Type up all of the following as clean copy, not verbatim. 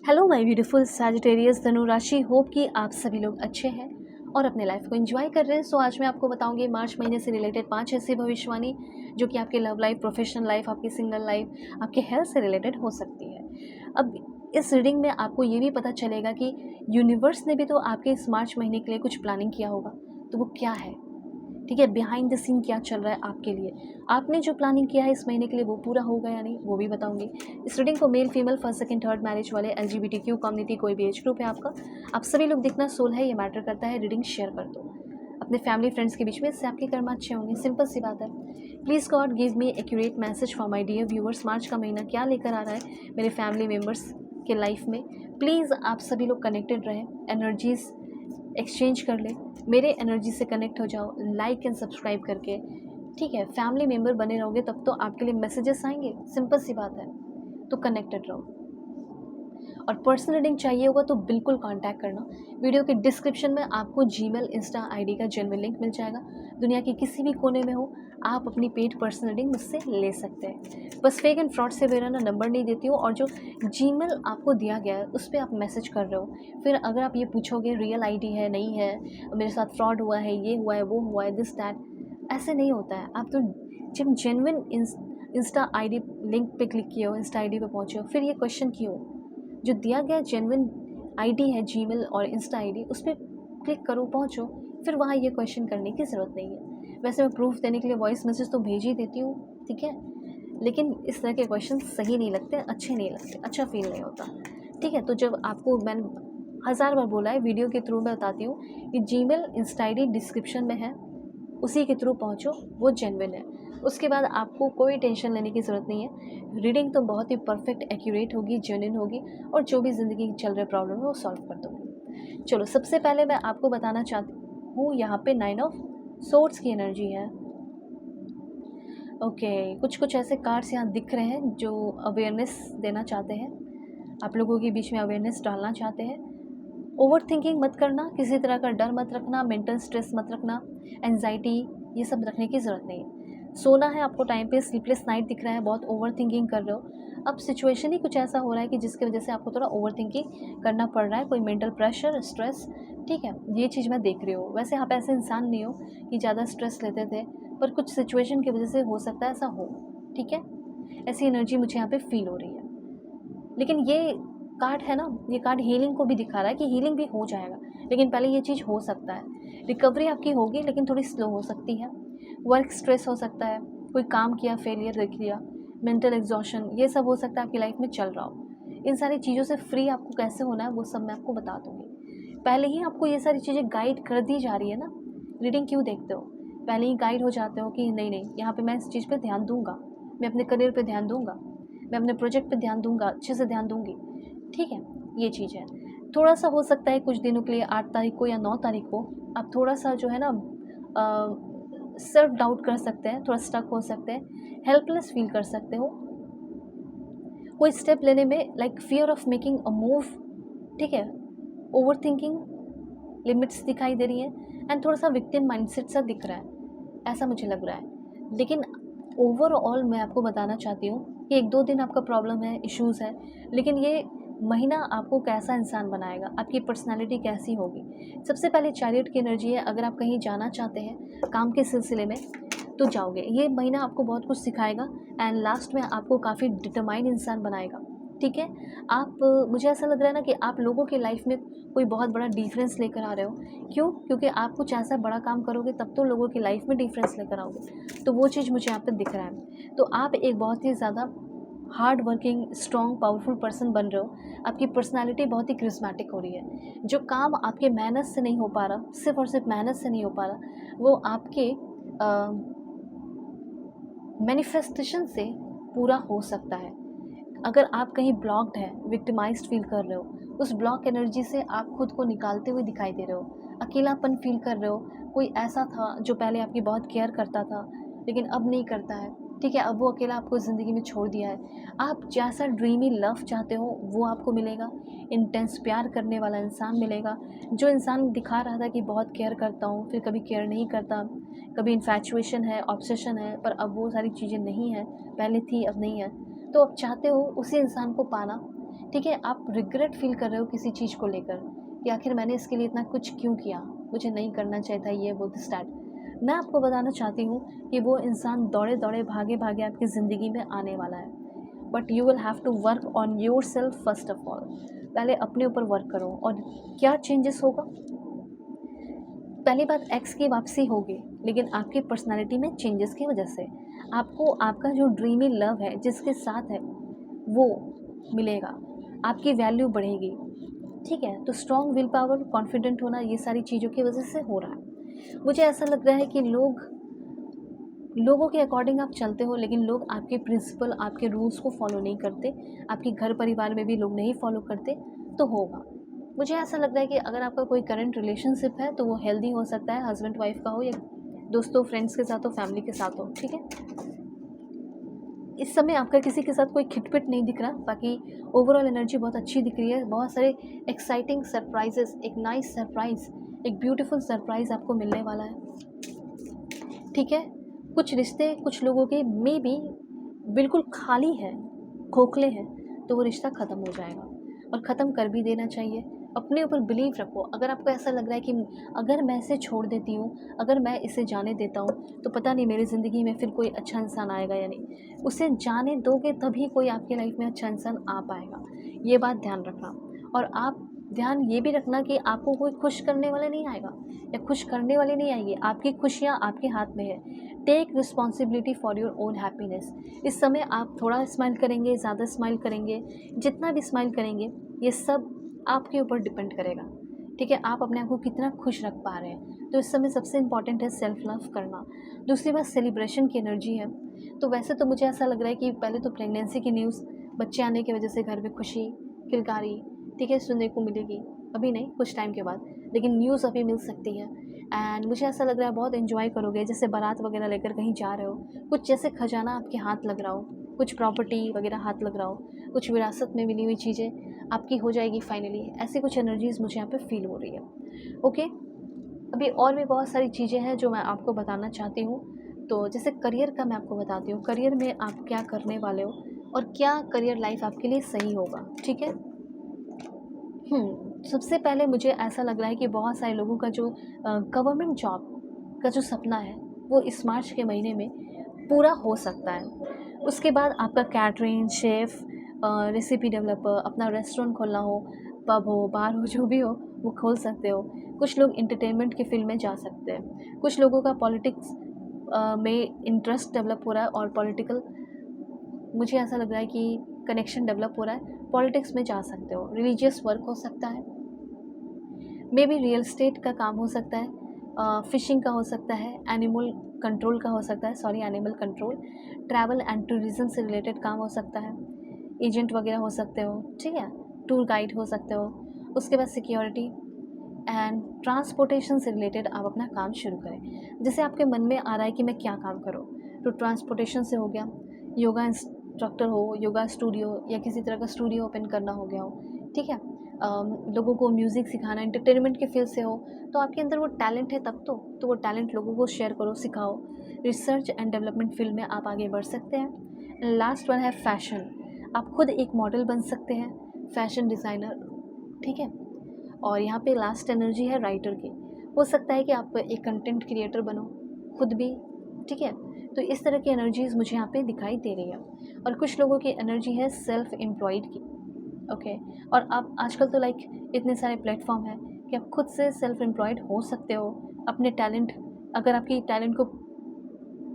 Hello my beautiful Sagittarius धनु राशि। Hope कि आप सभी लोग अच्छे हैं और अपने लाइफ को एंजॉय कर रहे हैं। सो आज मैं आपको बताऊंगी मार्च महीने से रिलेटेड 5 ऐसी भविष्यवाणी जो कि आपके लव लाइफ, प्रोफेशनल लाइफ, आपकी सिंगल लाइफ, आपके हेल्थ से रिलेटेड हो सकती है। अब इस रीडिंग में आपको ये भी पता चलेगा कि यूनिवर्स ने भी तो आपके इस मार्च महीने के लिए कुछ प्लानिंग किया होगा, तो वो क्या है, ठीक है, बिहाइंड द सीन क्या चल रहा है आपके लिए। आपने जो प्लानिंग किया है इस महीने के लिए वो पूरा होगा या नहीं, वो भी बताऊंगी। इस रीडिंग को male female, first second third marriage वाले, LGBTQ कम्युनिटी, कोई भी एज ग्रुप है आपका, आप सभी लोग दिखना सोल है, ये मैटर करता है। रीडिंग शेयर कर दो अपने फैमिली फ्रेंड्स के बीच में, इससे आपके कर्म अच्छे होंगे। सिंपल सी बात है। Please God give me accurate message for my dear viewers. मार्च का महीना क्या लेकर आ रहा है मेरे फैमिली मेम्बर्स के लाइफ में। प्लीज़ आप सभी लोग कनेक्टेड रहें, एनर्जीज एक्सचेंज कर ले, मेरे एनर्जी से कनेक्ट हो जाओ लाइक एंड सब्सक्राइब करके, ठीक है। फैमिली मेम्बर बने रहोगे तब तो आपके लिए मैसेजेस आएंगे, सिंपल सी बात है। तो कनेक्टेड रहो। और पर्सनल रीडिंग चाहिए होगा तो बिल्कुल कांटेक्ट करना। वीडियो के डिस्क्रिप्शन में आपको जीमेल, इंस्टा आईडी का जेन्युइन लिंक मिल जाएगा। दुनिया के किसी भी कोने में हो, आप अपनी पेड पर्सनल रीडिंग मुझसे ले सकते हैं। बस फेक एंड फ्रॉड से मेरा नंबर नहीं देती हूँ, और जो जीमेल आपको दिया गया है उस पर आप मैसेज कर रहे हो। फिर अगर आप ये पूछोगे रियल आईडी है नहीं है, मेरे साथ फ्रॉड हुआ है, ये हुआ है, वो हुआ है, दिस दैट, ऐसे नहीं होता है। आप तो जब जेन्युइन इंस्टा आईडी लिंक पे क्लिक किए हो, इंस्टा आईडी पे पहुँचे हो, फिर ये क्वेश्चन किए हो, जो दिया गया जेन्युइन आईडी है जीमेल और इंस्टा आईडी, उस पर क्लिक करो, पहुँचो, फिर वहाँ ये क्वेश्चन करने की ज़रूरत नहीं है। वैसे मैं प्रूफ देने के लिए वॉइस मैसेज तो भेज ही देती हूँ, ठीक है, लेकिन इस तरह के क्वेश्चन सही नहीं लगते, अच्छे नहीं लगते, अच्छा फील नहीं होता, ठीक है। तो जब आपको मैंने 1000 बार बोला है, वीडियो के थ्रू मैं बताती हूँ कि जीमेल इंस्टा आईडी डिस्क्रिप्शन में है, उसी के थ्रू पहुँचो, वो जेन्युइन है। उसके बाद आपको कोई टेंशन लेने की ज़रूरत नहीं है। रीडिंग तो बहुत ही परफेक्ट, एक्यूरेट होगी, जेन्युइन होगी, और जो भी ज़िंदगी की चल रहे प्रॉब्लम है वो सॉल्व कर दूँगी। चलो, सबसे पहले मैं आपको बताना चाहती हूँ, यहाँ पे 9 ऑफ सोर्ड्स की एनर्जी है। ओके, कुछ ऐसे कार्ड्स यहाँ दिख रहे हैं जो अवेयरनेस देना चाहते हैं, आप लोगों के बीच में अवेयरनेस डालना चाहते हैं। ओवर थिंकिंग मत करना, किसी तरह का डर मत रखना, मेंटल स्ट्रेस मत रखना, एंजाइटी, ये सब रखने की ज़रूरत नहीं है। सोना है आपको टाइम पे, स्लीपलेस नाइट दिख रहा है, बहुत ओवर थिंकिंग कर रहे हो। अब सिचुएशन ही कुछ ऐसा हो रहा है कि जिसकी वजह से आपको थोड़ा ओवर थिंकिंग करना पड़ रहा है, कोई मेंटल प्रेशर, स्ट्रेस, ठीक है, ये चीज़ मैं देख रही हूँ। वैसे आप ऐसे इंसान नहीं हो कि ज़्यादा स्ट्रेस लेते थे, पर कुछ सिचुएशन की वजह से हो सकता है ऐसा हो, ठीक है। ऐसी एनर्जी मुझे यहाँ पे फील हो रही है। लेकिन ये कार्ड है ना, ये कार्ड हीलिंग को भी दिखा रहा है कि हीलिंग भी हो जाएगा, लेकिन पहले ये चीज़ हो सकता है। रिकवरी आपकी होगी लेकिन थोड़ी स्लो हो सकती है। वर्क स्ट्रेस हो सकता है, कोई काम किया फेलियर देख लिया, मेंटल एग्जॉशन, ये सब हो सकता है आपकी लाइफ में चल रहा हो। इन सारी चीज़ों से फ्री आपको कैसे होना है वो सब मैं आपको बता दूँगी। पहले ही आपको ये सारी चीज़ें गाइड कर दी जा रही है ना। रीडिंग क्यों देखते हो, पहले ही गाइड हो जाते हो कि नहीं नहीं, यहाँ पे मैं इस चीज़ पे ध्यान दूंगा, मैं अपने करियर पे ध्यान दूंगा, मैं अपने प्रोजेक्ट पे ध्यान दूंगा, अच्छे से ध्यान दूंगी, ठीक है। ये चीज़ है। थोड़ा सा हो सकता है कुछ दिनों के लिए, 8 तारीख को या 9 तारीख को आप थोड़ा सा जो है ना सेल्फ डाउट कर सकते हैं, थोड़ा स्टक हो सकते हैं, हेल्पलेस फील कर सकते हो कोई स्टेप लेने में, like fear of making a move, ठीक है। ओवर थिंकिंग, लिमिट्स दिखाई दे रही हैं, एंड थोड़ा सा विक्टिम माइंडसेट सा दिख रहा है, ऐसा मुझे लग रहा है। लेकिन ओवरऑल मैं आपको बताना चाहती हूँ कि 1-2 दिन आपका प्रॉब्लम है, इश्यूज़ है, लेकिन ये महीना आपको कैसा इंसान बनाएगा, आपकी पर्सनालिटी कैसी होगी। सबसे पहले चैरियट की एनर्जी है। अगर आप कहीं जाना चाहते हैं काम के सिलसिले में तो जाओगे, ये महीना आपको बहुत कुछ सिखाएगा, एंड लास्ट में आपको काफ़ी डिटरमाइंड इंसान बनाएगा, ठीक है। आप मुझे ऐसा लग रहा है ना कि आप लोगों की लाइफ में कोई बहुत बड़ा डिफरेंस लेकर आ रहे हो। क्यों? क्योंकि आप कुछ ऐसा बड़ा काम करोगे तब तो लोगों की लाइफ में डिफरेंस लेकर आओगे, तो वो चीज़ मुझे यहाँ पे दिख रहा है। तो आप एक बहुत ही ज़्यादा hard working, strong, powerful person बन रहे हो। आपकी पर्सनालिटी बहुत ही क्रिस्मेटिक हो रही है। जो काम आपके मेहनत से नहीं हो पा रहा, सिर्फ और सिर्फ मेहनत से नहीं हो पा रहा, वो आपके मैनिफेस्टेशन से पूरा हो सकता है। अगर आप कहीं ब्लॉक्ड है, विक्टिमाइज्ड फील कर रहे हो, उस ब्लॉक एनर्जी से आप खुद को निकालते हुए दिखाई दे रहे हो। अकेलापन फील कर रहे हो, कोई ऐसा था जो पहले आपकी बहुत केयर करता था लेकिन अब नहीं करता है, ठीक है, अब वो अकेला आपको ज़िंदगी में छोड़ दिया है। आप जैसा ड्रीमी लव चाहते हो वो आपको मिलेगा। इंटेंस प्यार करने वाला इंसान मिलेगा। जो इंसान दिखा रहा था कि बहुत केयर करता हूँ, फिर कभी केयर नहीं करता, कभी इन्फैचुएशन है, ऑब्सेशन है, पर अब वो सारी चीज़ें नहीं हैं, पहले थी अब नहीं है, तो अब चाहते हो उसी इंसान को पाना, ठीक है, आप रिग्रेट फील कर रहे हो किसी चीज़ को लेकर कि आखिर मैंने इसके लिए इतना कुछ क्यों किया, मुझे नहीं करना चाहिए था ये वो दिस दैट। मैं आपको बताना चाहती हूँ कि वो इंसान दौड़े दौड़े भागे भागे आपकी ज़िंदगी में आने वाला है, but you will have to work on yourself first of all. पहले अपने ऊपर वर्क करो। और क्या चेंजेस होगा? पहली बात, एक्स की वापसी होगी, लेकिन आपकी पर्सनालिटी में चेंजेस की वजह से आपको आपका जो ड्रीमी लव है, जिसके साथ है, वो मिलेगा, आपकी वैल्यू बढ़ेगी। ठीक है, तो स्ट्रॉन्ग विल पावर, कॉन्फिडेंट होना, ये सारी चीज़ों की वजह से हो रहा है। मुझे ऐसा लग रहा है कि लोगों के अकॉर्डिंग आप चलते हो, लेकिन लोग आपके प्रिंसिपल, आपके रूल्स को फॉलो नहीं करते, आपके घर परिवार में भी लोग नहीं फॉलो करते, तो होगा। मुझे ऐसा लगता है कि अगर आपका कोई करंट रिलेशनशिप है तो वो हेल्दी हो सकता है, हस्बैंड वाइफ का हो या दोस्तों फ्रेंड्स के साथ हो, फैमिली के साथ हो। ठीक है, इस समय आपका किसी के साथ कोई खिटपिट नहीं दिख रहा, बाकी ओवरऑल एनर्जी बहुत अच्छी दिख रही है। बहुत सारे एक्साइटिंग सरप्राइजेस, एक नाइस सरप्राइज, एक ब्यूटीफुल सरप्राइज आपको मिलने वाला है। ठीक है, कुछ रिश्ते कुछ लोगों के में भी बिल्कुल खाली है, खोखले हैं, तो वो रिश्ता ख़त्म हो जाएगा, और ख़त्म कर भी देना चाहिए। अपने ऊपर बिलीव रखो। अगर आपको ऐसा लग रहा है कि अगर मैं इसे छोड़ देती हूँ, अगर मैं इसे जाने देता हूँ, तो पता नहीं मेरी ज़िंदगी में फिर कोई अच्छा इंसान आएगा या नहीं। उसे जाने दोगे तभी कोई आपकी लाइफ में अच्छा इंसान आ पाएगा, ये बात ध्यान रखना। और आप ध्यान ये भी रखना कि आपको कोई खुश करने वाला नहीं आएगा या खुश करने वाली नहीं आएगी। आपकी खुशियाँ आपके हाथ में है। Take responsibility for your own happiness. इस समय आप थोड़ा स्माइल करेंगे, ज़्यादा स्माइल करेंगे, जितना भी स्माइल करेंगे, ये सब आपके ऊपर डिपेंड करेगा। ठीक है, आप अपने आप को कितना खुश रख पा रहे हैं। तो इस समय सबसे इम्पॉर्टेंट है सेल्फ लव करना। दूसरी बात, सेलिब्रेशन की एनर्जी है। तो वैसे तो मुझे ऐसा लग रहा है कि पहले तो प्रेगनेंसी की न्यूज़, बच्चे आने की वजह से घर में खुशी, किलकारी, ठीक है, सुनने को मिलेगी। अभी नहीं, कुछ टाइम के बाद, लेकिन न्यूज़ अभी मिल सकती है। एंड मुझे ऐसा लग रहा है बहुत एंजॉय करोगे, जैसे बारात वगैरह लेकर कहीं जा रहे हो, कुछ जैसे खजाना आपके हाथ लग रहा हो, कुछ प्रॉपर्टी वगैरह हाथ लग रहा हो, कुछ विरासत में मिली हुई चीज़ें आपकी हो जाएगी फाइनली। ऐसी कुछ एनर्जीज़ मुझे यहाँ पे फील हो रही है। ओके, अभी और भी बहुत सारी चीज़ें हैं जो मैं आपको बताना चाहती हूँ। तो जैसे करियर का मैं आपको बताती हूँ, करियर में आप क्या करने वाले हो और क्या करियर लाइफ आपके लिए सही होगा। ठीक है, सबसे पहले मुझे ऐसा लग रहा है कि बहुत सारे लोगों का जो गवर्नमेंट जॉब का जो सपना है, वो इस मार्च के महीने में पूरा हो सकता है। उसके बाद आपका कैटरिंग, शेफ़, रेसिपी डेवलपर, अपना रेस्टोरेंट खोलना हो, पब हो, बार हो, जो भी हो, वो खोल सकते हो। कुछ लोग एंटरटेनमेंट की फील्ड में जा सकते हैं। कुछ लोगों का पॉलिटिक्स में इंटरेस्ट डेवलप हो रहा है, और पॉलिटिकल, मुझे ऐसा लग रहा है कि कनेक्शन डेवलप हो रहा है, पॉलिटिक्स में जा सकते हो। रिलीजियस वर्क हो सकता है, मे बी रियल एस्टेट का काम हो सकता है, फ़िशिंग का हो सकता है, एनिमल कंट्रोल का हो सकता है, animal control, travel and tourism से रिलेटेड काम हो सकता है, एजेंट वगैरह हो सकते हो। ठीक है, टूर गाइड हो सकते हो। उसके बाद सिक्योरिटी एंड ट्रांसपोर्टेशन से रिलेटेड आप अपना काम शुरू करें। जैसे आपके मन में आ रहा है कि मैं क्या काम करूँ, तो ट्रांसपोर्टेशन से हो गया, योगा इंस्ट्रक्टर हो, योगा स्टूडियो या किसी तरह का स्टूडियो ओपन करना हो गया हो। ठीक है, लोगों को म्यूज़िक सिखाना, एंटरटेनमेंट के फील्ड से हो, तो आपके अंदर वो टैलेंट है तब तो वो टैलेंट लोगों को शेयर करो, सिखाओ। रिसर्च एंड डेवलपमेंट फील्ड में आप आगे बढ़ सकते हैं। लास्ट वन है फैशन। आप खुद एक मॉडल बन सकते हैं, फैशन डिज़ाइनर। ठीक है, और यहाँ पे लास्ट एनर्जी है राइटर की। हो सकता है कि आप एक कंटेंट क्रिएटर बनो खुद भी। ठीक है, तो इस तरह की एनर्जीज़ मुझे यहाँ पे दिखाई दे रही है। और कुछ लोगों की एनर्जी है सेल्फ एम्प्लॉयड की। ओके, और आप आजकल तो लाइक इतने सारे प्लेटफॉर्म हैं कि आप खुद से सेल्फ एम्प्लॉयड हो सकते हो। अपने टैलेंट, अगर आपकी टैलेंट को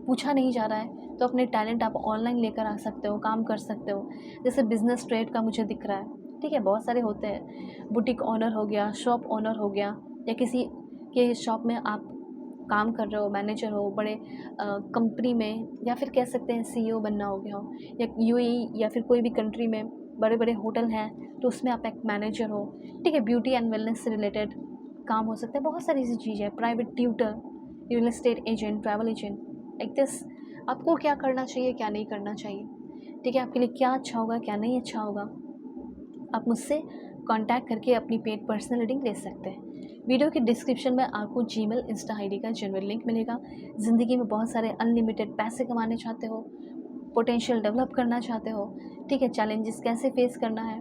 पूछा नहीं जा रहा है, तो अपने टैलेंट आप ऑनलाइन लेकर आ सकते हो, काम कर सकते हो। जैसे बिज़नेस ट्रेड का मुझे दिख रहा है। ठीक है, बहुत सारे होते हैं, बुटीक ओनर हो गया, शॉप ओनर हो गया, या किसी के शॉप में आप काम कर रहे हो, मैनेजर हो, बड़े कंपनी में, या फिर कह सकते हैं सीईओ बनना हो गया हो, या यूएई या फिर कोई भी कंट्री में बड़े बड़े होटल हैं, तो उसमें आप एक मैनेजर हो। ठीक है, ब्यूटी एंड वेलनेस से रिलेटेड काम हो सकता है। बहुत सारी ऐसी चीज़ें हैं, private tutor, real estate agent, travel agent, like this. आपको क्या करना चाहिए, क्या नहीं करना चाहिए, ठीक है, आपके लिए क्या अच्छा होगा, क्या नहीं अच्छा होगा, आप मुझसे कांटेक्ट करके अपनी पेड पर्सनल रीडिंग ले सकते हैं। वीडियो के डिस्क्रिप्शन में आपको जीमेल, इंस्टा आईडी का जेन्युइन लिंक मिलेगा। ज़िंदगी में बहुत सारे अनलिमिटेड पैसे कमाने चाहते हो, पोटेंशियल डेवलप करना चाहते हो, ठीक है, चैलेंजेस कैसे फेस करना है,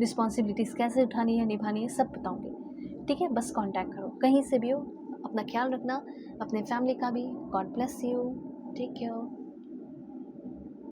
रिस्पॉन्सिबिलिटीज़ कैसे उठानी है, निभानी है, सब बताऊँगी। ठीक है, बस कांटेक्ट करो, कहीं से भी हो। अपना ख्याल रखना, अपने फैमिली का भी। God bless you, take care.